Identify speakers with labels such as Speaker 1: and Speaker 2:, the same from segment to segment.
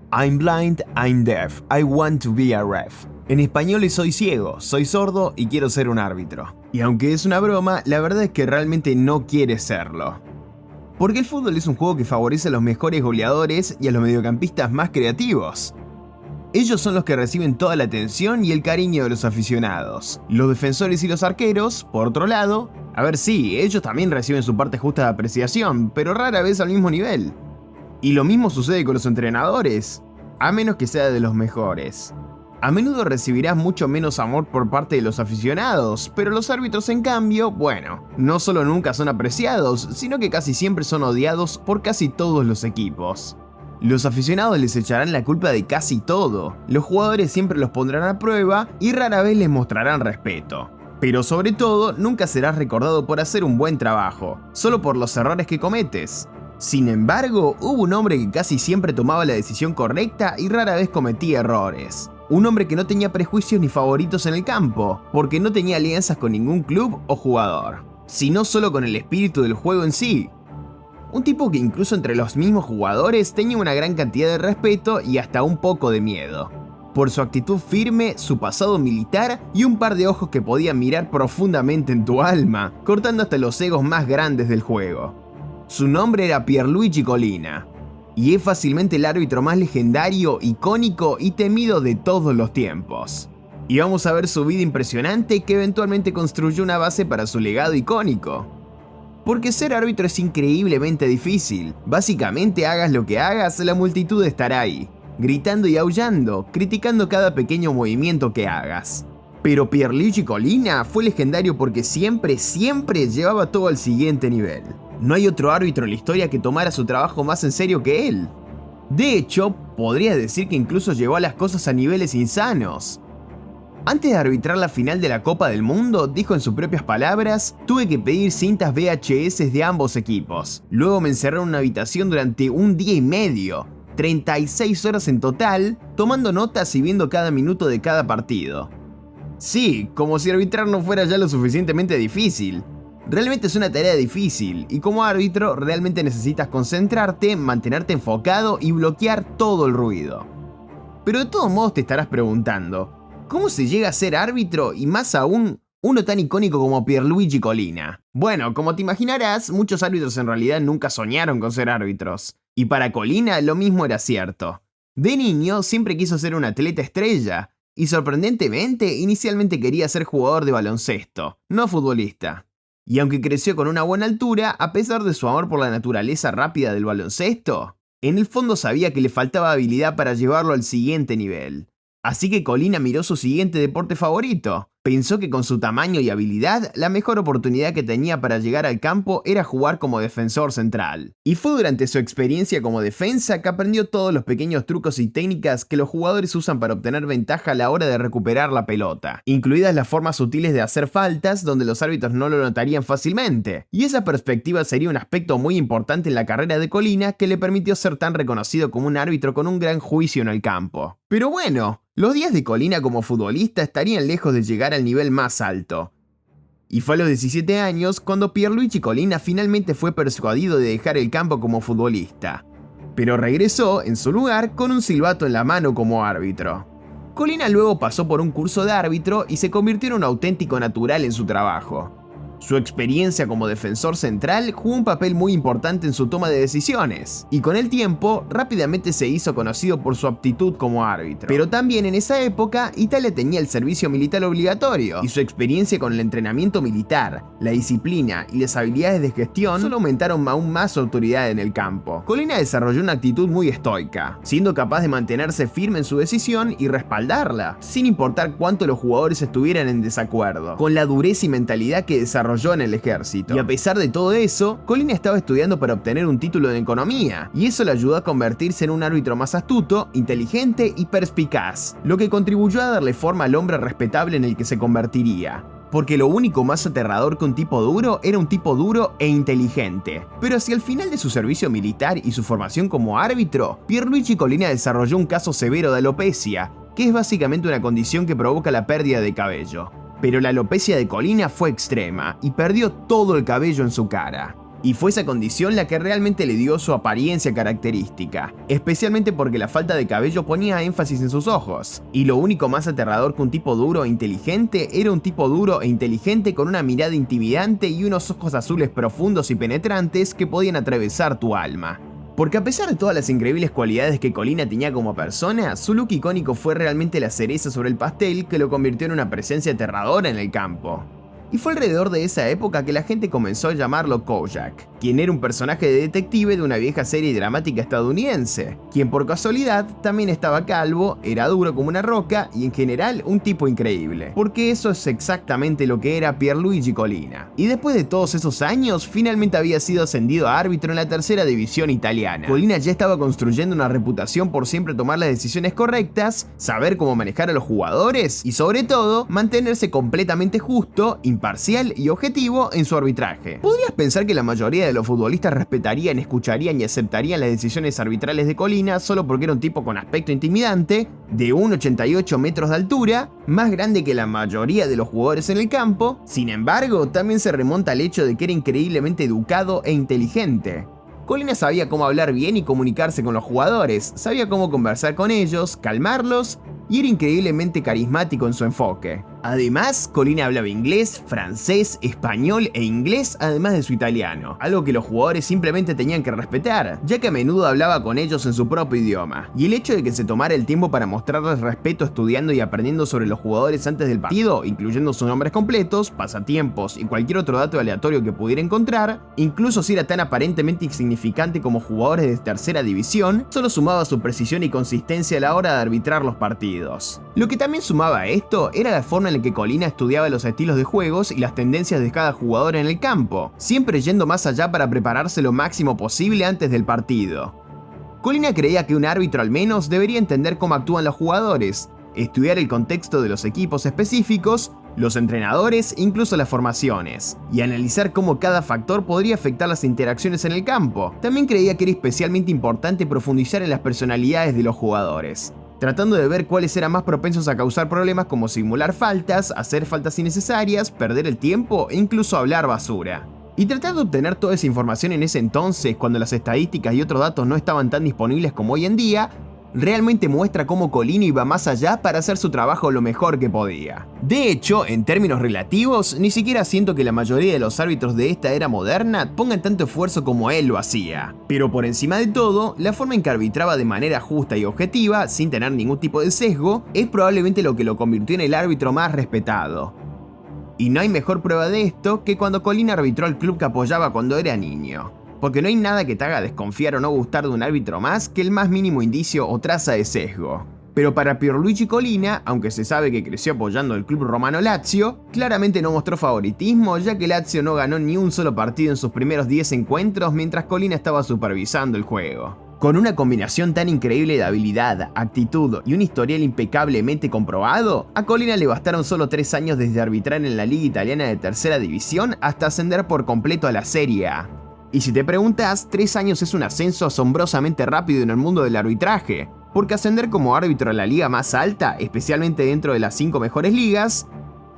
Speaker 1: I'm blind, I'm deaf, I want to be a ref. En español es soy ciego, soy sordo y quiero ser un árbitro. Y aunque es una broma, la verdad es que realmente no quiere serlo. Porque el fútbol es un juego que favorece a los mejores goleadores y a los mediocampistas más creativos. Ellos son los que reciben toda la atención y el cariño de los aficionados. Los defensores y los arqueros, por otro lado, a ver sí, ellos también reciben su parte justa de apreciación, pero rara vez al mismo nivel. Y lo mismo sucede con los entrenadores, a menos que sea de los mejores. A menudo recibirás mucho menos amor por parte de los aficionados, pero los árbitros en cambio, bueno, no solo nunca son apreciados, sino que casi siempre son odiados por casi todos los equipos. Los aficionados les echarán la culpa de casi todo, los jugadores siempre los pondrán a prueba y rara vez les mostrarán respeto. Pero sobre todo, nunca serás recordado por hacer un buen trabajo, solo por los errores que cometes. Sin embargo, hubo un hombre que casi siempre tomaba la decisión correcta y rara vez cometía errores. Un hombre que no tenía prejuicios ni favoritos en el campo, porque no tenía alianzas con ningún club o jugador, sino solo con el espíritu del juego en sí. Un tipo que incluso entre los mismos jugadores tenía una gran cantidad de respeto y hasta un poco de miedo. Por su actitud firme, su pasado militar y un par de ojos que podían mirar profundamente en tu alma, cortando hasta los egos más grandes del juego. Su nombre era Pierluigi Collina, y es fácilmente el árbitro más legendario, icónico y temido de todos los tiempos. Y vamos a ver su vida impresionante que eventualmente construyó una base para su legado icónico. Porque ser árbitro es increíblemente difícil. Básicamente hagas lo que hagas, la multitud estará ahí, gritando y aullando, criticando cada pequeño movimiento que hagas. Pero Pierluigi Collina fue legendario porque siempre llevaba todo al siguiente nivel. No hay otro árbitro en la historia que tomara su trabajo más en serio que él. De hecho, podría decir que incluso llevó a las cosas a niveles insanos. Antes de arbitrar la final de la Copa del Mundo, dijo en sus propias palabras: tuve que pedir cintas VHS de ambos equipos. Luego me encerré en una habitación durante un día y medio, 36 horas en total, tomando notas y viendo cada minuto de cada partido. Sí, como si arbitrar no fuera ya lo suficientemente difícil. Realmente es una tarea difícil, y como árbitro realmente necesitas concentrarte, mantenerte enfocado y bloquear todo el ruido. Pero de todos modos te estarás preguntando, ¿cómo se llega a ser árbitro y más aún uno tan icónico como Pierluigi Collina? Bueno, como te imaginarás, muchos árbitros en realidad nunca soñaron con ser árbitros. Y para Collina lo mismo era cierto. De niño siempre quiso ser un atleta estrella, y sorprendentemente inicialmente quería ser jugador de baloncesto, no futbolista. Y aunque creció con una buena altura, a pesar de su amor por la naturaleza rápida del baloncesto, en el fondo sabía que le faltaba habilidad para llevarlo al siguiente nivel. Así que Collina miró su siguiente deporte favorito. Pensó que con su tamaño y habilidad, la mejor oportunidad que tenía para llegar al campo era jugar como defensor central. Y fue durante su experiencia como defensa que aprendió todos los pequeños trucos y técnicas que los jugadores usan para obtener ventaja a la hora de recuperar la pelota, incluidas las formas sutiles de hacer faltas donde los árbitros no lo notarían fácilmente. Y esa perspectiva sería un aspecto muy importante en la carrera de Collina que le permitió ser tan reconocido como un árbitro con un gran juicio en el campo. Pero bueno, los días de Collina como futbolista estarían lejos de llegar al nivel más alto. Y fue a los 17 años cuando Pierluigi Collina finalmente fue persuadido de dejar el campo como futbolista. Pero regresó, en su lugar, con un silbato en la mano como árbitro. Collina luego pasó por un curso de árbitro y se convirtió en un auténtico natural en su trabajo. Su experiencia como defensor central jugó un papel muy importante en su toma de decisiones, y con el tiempo rápidamente se hizo conocido por su aptitud como árbitro. Pero también en esa época Italia tenía el servicio militar obligatorio, y su experiencia con el entrenamiento militar, la disciplina y las habilidades de gestión solo aumentaron aún más su autoridad en el campo. Collina desarrolló una actitud muy estoica, siendo capaz de mantenerse firme en su decisión y respaldarla, sin importar cuánto los jugadores estuvieran en desacuerdo, con la dureza y mentalidad que desarrolló en el ejército. Y a pesar de todo eso, Collina estaba estudiando para obtener un título de economía, y eso le ayudó a convertirse en un árbitro más astuto, inteligente y perspicaz, lo que contribuyó a darle forma al hombre respetable en el que se convertiría. Porque lo único más aterrador que un tipo duro era un tipo duro e inteligente. Pero hacia el final de su servicio militar y su formación como árbitro, Pierluigi Collina desarrolló un caso severo de alopecia, que es básicamente una condición que provoca la pérdida de cabello. Pero la alopecia de Collina fue extrema y perdió todo el cabello en su cara. Y fue esa condición la que realmente le dio su apariencia característica, especialmente porque la falta de cabello ponía énfasis en sus ojos. Y lo único más aterrador que un tipo duro e inteligente era un tipo duro e inteligente con una mirada intimidante y unos ojos azules profundos y penetrantes que podían atravesar tu alma. Porque a pesar de todas las increíbles cualidades que Colina tenía como persona, su look icónico fue realmente la cereza sobre el pastel que lo convirtió en una presencia aterradora en el campo. Y fue alrededor de esa época que la gente comenzó a llamarlo Kojak, quien era un personaje de detective de una vieja serie dramática estadounidense, quien por casualidad también estaba calvo, era duro como una roca y en general un tipo increíble, porque eso es exactamente lo que era Pierluigi Colina. Y después de todos esos años, finalmente había sido ascendido a árbitro en la tercera división italiana. Colina ya estaba construyendo una reputación por siempre tomar las decisiones correctas, saber cómo manejar a los jugadores y sobre todo, mantenerse completamente justo, imparcial y objetivo en su arbitraje. Podrías pensar que la mayoría de los futbolistas respetarían, escucharían y aceptarían las decisiones arbitrales de Colina solo porque era un tipo con aspecto intimidante, de 1,88 metros de altura, más grande que la mayoría de los jugadores en el campo. Sin embargo, también se remonta al hecho de que era increíblemente educado e inteligente. Colina sabía cómo hablar bien y comunicarse con los jugadores, sabía cómo conversar con ellos, calmarlos y era increíblemente carismático en su enfoque. Además, Colina hablaba inglés, francés, español e inglés además de su italiano, algo que los jugadores simplemente tenían que respetar, ya que a menudo hablaba con ellos en su propio idioma. Y el hecho de que se tomara el tiempo para mostrarles respeto estudiando y aprendiendo sobre los jugadores antes del partido, incluyendo sus nombres completos, pasatiempos y cualquier otro dato aleatorio que pudiera encontrar, incluso si era tan aparentemente insignificante como jugadores de tercera división, solo sumaba su precisión y consistencia a la hora de arbitrar los partidos. Lo que también sumaba a esto era la forma en la que Colina estudiaba los estilos de juegos y las tendencias de cada jugador en el campo, siempre yendo más allá para prepararse lo máximo posible antes del partido. Colina creía que un árbitro al menos debería entender cómo actúan los jugadores, estudiar el contexto de los equipos específicos, los entrenadores, incluso las formaciones, y analizar cómo cada factor podría afectar las interacciones en el campo. También creía que era especialmente importante profundizar en las personalidades de los jugadores, tratando de ver cuáles eran más propensos a causar problemas como simular faltas, hacer faltas innecesarias, perder el tiempo e incluso hablar basura. Y tratar de obtener toda esa información en ese entonces, cuando las estadísticas y otros datos no estaban tan disponibles como hoy en día, realmente muestra cómo Colina iba más allá para hacer su trabajo lo mejor que podía. De hecho, en términos relativos, ni siquiera siento que la mayoría de los árbitros de esta era moderna pongan tanto esfuerzo como él lo hacía. Pero por encima de todo, la forma en que arbitraba de manera justa y objetiva, sin tener ningún tipo de sesgo, es probablemente lo que lo convirtió en el árbitro más respetado. Y no hay mejor prueba de esto que cuando Colina arbitró al club que apoyaba cuando era niño. Porque no hay nada que te haga desconfiar o no gustar de un árbitro más que el más mínimo indicio o traza de sesgo. Pero para Pierluigi Colina, aunque se sabe que creció apoyando el club romano Lazio, claramente no mostró favoritismo, ya que Lazio no ganó ni un solo partido en sus primeros 10 encuentros mientras Colina estaba supervisando el juego. Con una combinación tan increíble de habilidad, actitud y un historial impecablemente comprobado, a Colina le bastaron solo 3 años desde arbitrar en la liga italiana de tercera división hasta ascender por completo a la Serie A. Y si te preguntas, 3 años es un ascenso asombrosamente rápido en el mundo del arbitraje, porque ascender como árbitro a la liga más alta, especialmente dentro de las 5 mejores ligas,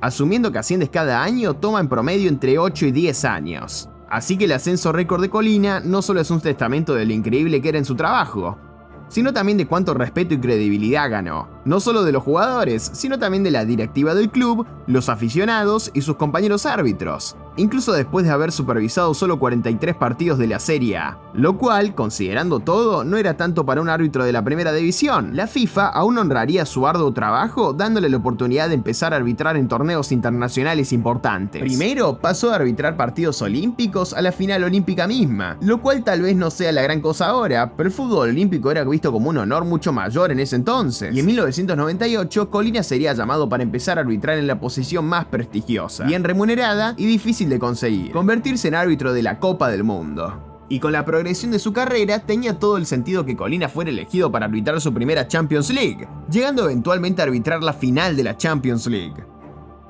Speaker 1: asumiendo que asciendes cada año, toma en promedio entre 8 y 10 años. Así que el ascenso récord de Colina no solo es un testamento de lo increíble que era en su trabajo, sino también de cuánto respeto y credibilidad ganó, no solo de los jugadores, sino también de la directiva del club, los aficionados y sus compañeros árbitros, incluso después de haber supervisado solo 43 partidos de la Serie A, lo cual, considerando todo, no era tanto para un árbitro de la primera división. La FIFA aún honraría su arduo trabajo dándole la oportunidad de empezar a arbitrar en torneos internacionales importantes. Primero, pasó de arbitrar partidos olímpicos a la final olímpica misma, lo cual tal vez no sea la gran cosa ahora, pero el fútbol olímpico era visto como un honor mucho mayor en ese entonces. Y en 1998, Colina sería llamado para empezar a arbitrar en la posición más prestigiosa, bien remunerada y difícil de conseguir: convertirse en árbitro de la Copa del Mundo. Y con la progresión de su carrera, tenía todo el sentido que Colina fuera elegido para arbitrar su primera Champions League, llegando eventualmente a arbitrar la final de la Champions League.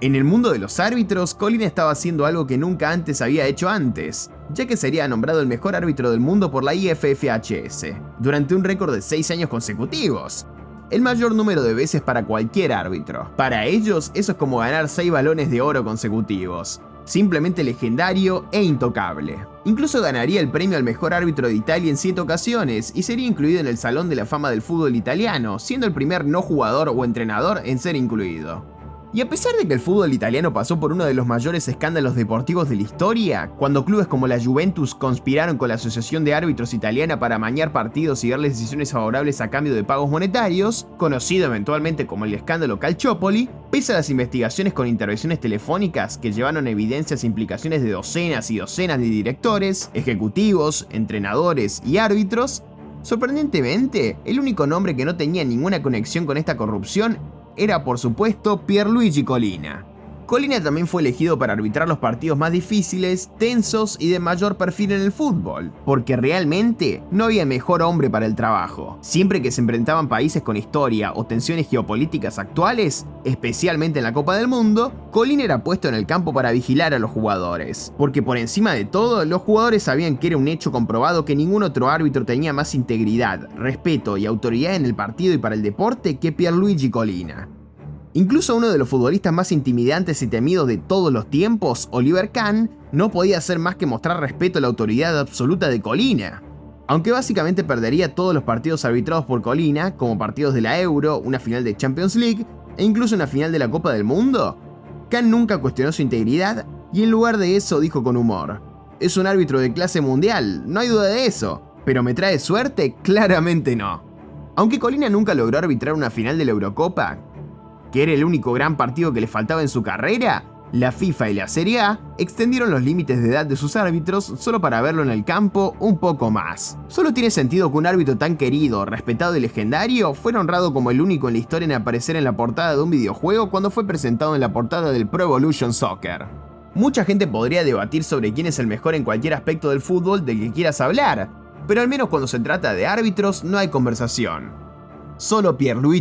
Speaker 1: En el mundo de los árbitros, Colina estaba haciendo algo que nunca antes había hecho antes, ya que sería nombrado el mejor árbitro del mundo por la IFFHS, durante un récord de 6 años consecutivos, el mayor número de veces para cualquier árbitro. Para ellos, eso es como ganar 6 balones de oro consecutivos, simplemente legendario e intocable. Incluso ganaría el premio al mejor árbitro de Italia en 7 ocasiones y sería incluido en el Salón de la Fama del fútbol italiano, siendo el primer no jugador o entrenador en ser incluido. Y a pesar de que el fútbol italiano pasó por uno de los mayores escándalos deportivos de la historia, cuando clubes como la Juventus conspiraron con la Asociación de Árbitros Italiana para amañar partidos y darles decisiones favorables a cambio de pagos monetarios, conocido eventualmente como el escándalo Calciopoli, pese a las investigaciones con intervenciones telefónicas que llevaron evidencias e implicaciones de docenas y docenas de directores, ejecutivos, entrenadores y árbitros, sorprendentemente, el único nombre que no tenía ninguna conexión con esta corrupción era, por supuesto, Pierluigi Collina. Collina también fue elegido para arbitrar los partidos más difíciles, tensos y de mayor perfil en el fútbol, porque realmente no había mejor hombre para el trabajo. Siempre que se enfrentaban países con historia o tensiones geopolíticas actuales, especialmente en la Copa del Mundo, Collina era puesto en el campo para vigilar a los jugadores, porque por encima de todo, los jugadores sabían que era un hecho comprobado que ningún otro árbitro tenía más integridad, respeto y autoridad en el partido y para el deporte que Pierluigi Collina. Incluso uno de los futbolistas más intimidantes y temidos de todos los tiempos, Oliver Kahn, no podía hacer más que mostrar respeto a la autoridad absoluta de Collina. Aunque básicamente perdería todos los partidos arbitrados por Collina, como partidos de la Euro, una final de Champions League e incluso una final de la Copa del Mundo, Kahn nunca cuestionó su integridad y en lugar de eso dijo con humor: "Es un árbitro de clase mundial, no hay duda de eso, pero ¿me trae suerte? Claramente no". Aunque Collina nunca logró arbitrar una final de la Eurocopa, que era el único gran partido que le faltaba en su carrera, la FIFA y la Serie A extendieron los límites de edad de sus árbitros solo para verlo en el campo un poco más. Solo tiene sentido que un árbitro tan querido, respetado y legendario fuera honrado como el único en la historia en aparecer en la portada de un videojuego cuando fue presentado en la portada del Pro Evolution Soccer. Mucha gente podría debatir sobre quién es el mejor en cualquier aspecto del fútbol del que quieras hablar, pero al menos cuando se trata de árbitros no hay conversación. Solo Pierluigi